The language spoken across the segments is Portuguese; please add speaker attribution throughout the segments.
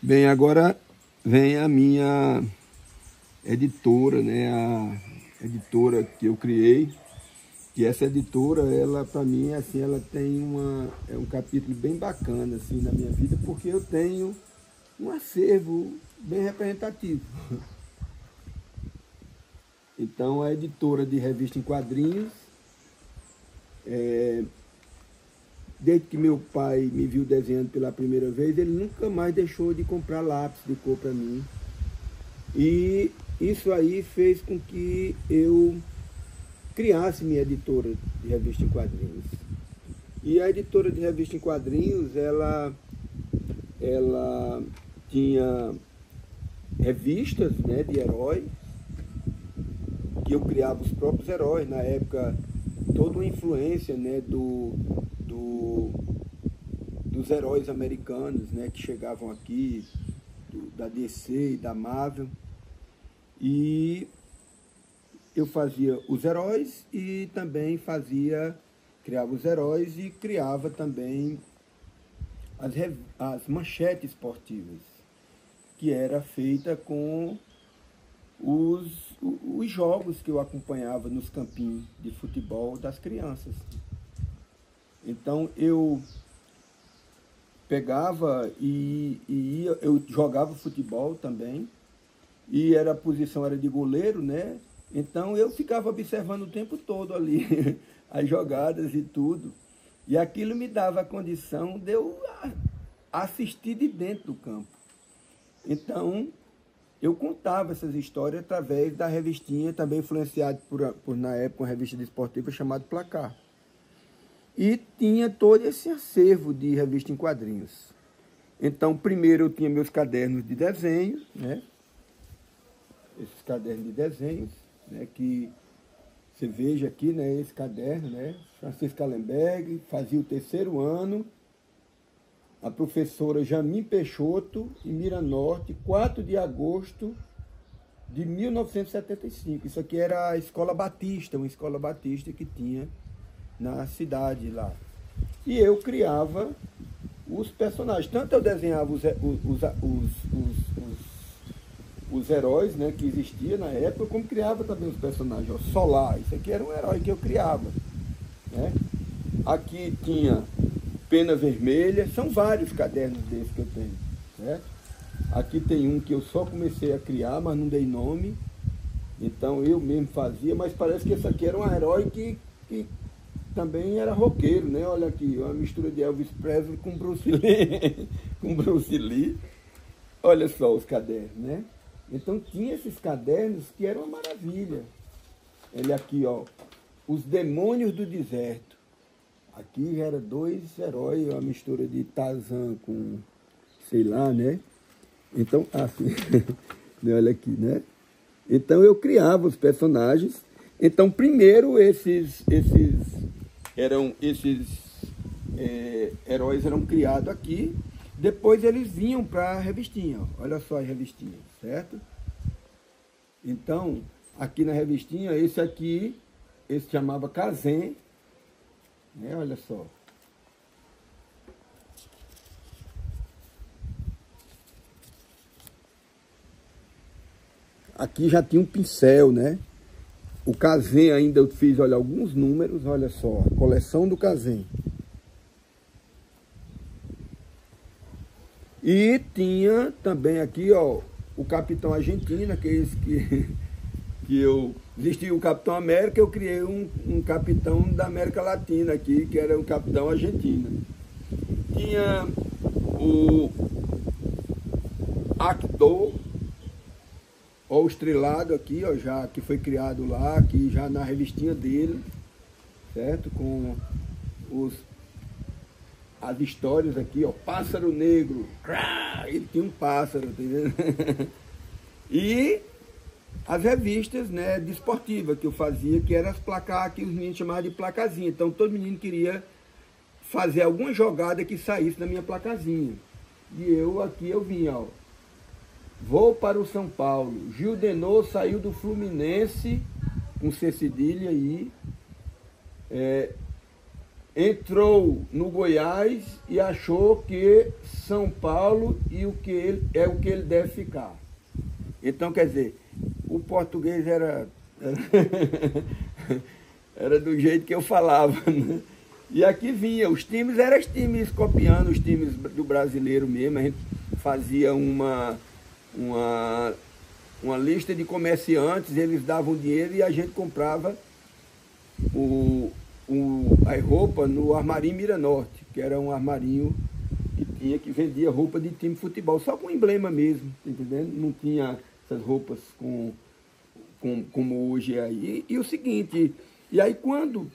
Speaker 1: Bem, agora vem a minha editora, né? A editora que eu criei. Que essa editora, ela para mim, assim, ela tem um capítulo bem bacana assim na minha vida, porque eu tenho um acervo bem representativo. Então, a editora de revista em quadrinhos, desde que meu pai me viu desenhando pela primeira vez, ele nunca mais deixou de comprar lápis de cor para mim. E isso aí fez com que eu criasse minha editora de revista em quadrinhos. E a editora de revista em quadrinhos, ela tinha revistas, né, de heróis, que eu criava os próprios heróis. Na época, toda uma influência, né, dos heróis americanos, né, que chegavam aqui, da DC e da Marvel. E eu fazia os heróis e também criava os heróis e criava também as manchetes esportivas, que era feita com os jogos que eu acompanhava nos campinhos de futebol das crianças. Então eu pegava e ia, eu jogava futebol também, e a posição era de goleiro, né? Então eu ficava observando o tempo todo ali as jogadas e tudo. E aquilo me dava a condição de eu assistir de dentro do campo. Então eu contava essas histórias através da revistinha, também influenciado por na época, uma revista de esportiva chamada Placar. E tinha todo esse acervo de revista em quadrinhos. Então, primeiro eu tinha meus cadernos de desenho, né? Esses cadernos de desenhos, né? Que você veja aqui, né? Esse caderno, né? Francisco Allenberg, fazia o 3º ano. A professora Jamim Peixoto, em Miranorte, 4 de agosto de 1975. Isso aqui era a Escola Batista, uma escola batista que tinha na cidade lá. E eu criava os personagens. Tanto eu desenhava os heróis, né, que existiam na época, como criava também os personagens. Ó, Solar, isso aqui era um herói que eu criava, né? Aqui tinha Pena Vermelha, são vários cadernos desses que eu tenho, certo? Aqui tem um que eu só comecei a criar, mas não dei nome. Então eu mesmo fazia, mas parece que esse aqui era um herói que também era roqueiro, né? Olha aqui, uma mistura de Elvis Presley com Bruce Lee. Com Bruce Lee. Olha só os cadernos, né? Então tinha esses cadernos que eram uma maravilha. Ele aqui, ó, Os Demônios do Deserto. Aqui era 2 heróis, uma mistura de Tarzan com, sei lá, né? Então, assim, olha aqui, né? Então eu criava os personagens. Então, primeiro esses heróis eram criados aqui, depois eles vinham para a revistinha. Olha só a revistinha, certo? Então, aqui na revistinha, esse chamava Kazem, né? Olha só. Aqui já tinha um pincel, né? O Kazem ainda eu fiz, olha, alguns números, olha só, a coleção do Kazem. E tinha também aqui, ó, o Capitão Argentina, que é esse que eu existia o Capitão América, eu criei um Capitão da América Latina aqui, que era o Capitão Argentina. Tinha o Actor, ó, o Estrelado aqui, ó, já que foi criado lá, aqui já na revistinha dele, certo? Com as histórias aqui, ó, Pássaro Negro, ele tinha um pássaro, entendeu? E as revistas, né, de esportiva que eu fazia, que eram as placar, que os meninos chamavam de placazinha. Então todo menino queria fazer alguma jogada que saísse na minha placazinha. E eu vinha, ó. Vou para o São Paulo. Gil Denô saiu do Fluminense, com C cedilha aí. entrou no Goiás e achou que São Paulo e o que ele, é o que ele deve ficar. Então, quer dizer, o português era era do jeito que eu falava, né? E aqui vinha, os times eram os times copiando os times do brasileiro mesmo. A gente fazia uma lista de comerciantes, eles davam dinheiro e a gente comprava a roupa no Armarinho Miranorte, que era um armarinho que vendia roupa de time de futebol, só com emblema mesmo, entendendo? Não tinha essas roupas como hoje é aí. E o seguinte, e aí quando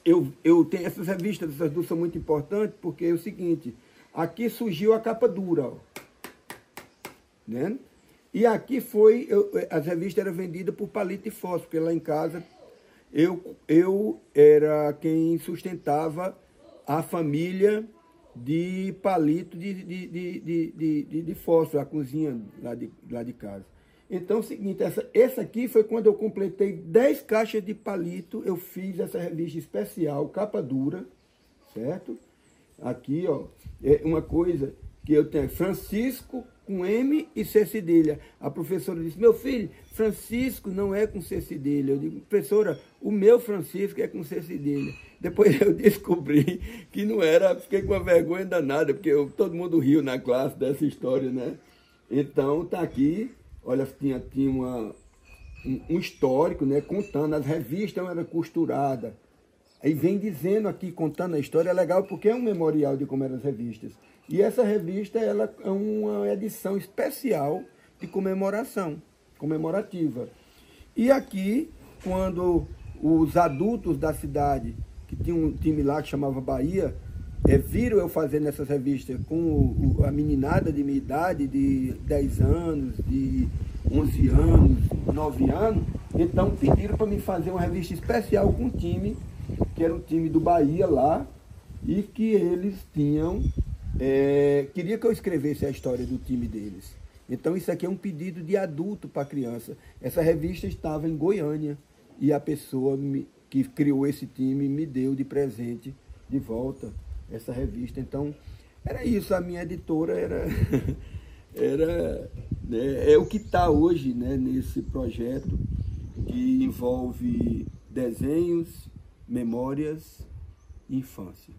Speaker 1: eu tenho essas revistas, essas duas são muito importantes, porque é o seguinte, aqui surgiu a capa dura, ó, né? E aqui foi, as revistas eram vendidas por palito de fósforo, porque lá em casa eu era quem sustentava a família de palito de fósforo, a cozinha lá de casa. Então é o seguinte, essa aqui foi quando eu completei 10 caixas de palito, eu fiz essa revista especial, capa dura, certo? Aqui, ó, é uma coisa que eu tenho, Francisco com M e C cedilha. A professora disse, meu filho, Francisco não é com C cedilha. Eu digo, professora, o meu Francisco é com C cedilha. Depois eu descobri que não era, fiquei com uma vergonha danada, porque todo mundo riu na classe dessa história, né? Então, tá aqui, olha, tinha um histórico, né, contando, as revistas eram costuradas. Aí vem dizendo aqui, contando a história, é legal porque é um memorial de como eram as revistas. E essa revista, ela é uma edição especial de comemorativa. E aqui, quando os adultos da cidade, que tinha um time lá que chamava Bahia, viram eu fazendo essas revistas com a meninada de minha idade, de 10 anos, de 11 anos, 9 anos, então pediram para mim fazer uma revista especial com um time, que era o time do Bahia lá, e que eles tinham... queria que eu escrevesse a história do time deles. Então isso aqui é um pedido de adulto para criança. Essa revista estava em Goiânia e a pessoa que criou esse time me deu de presente de volta essa revista. Então era isso, a minha editora é o que está hoje, né, nesse projeto que envolve desenhos, memórias e infância.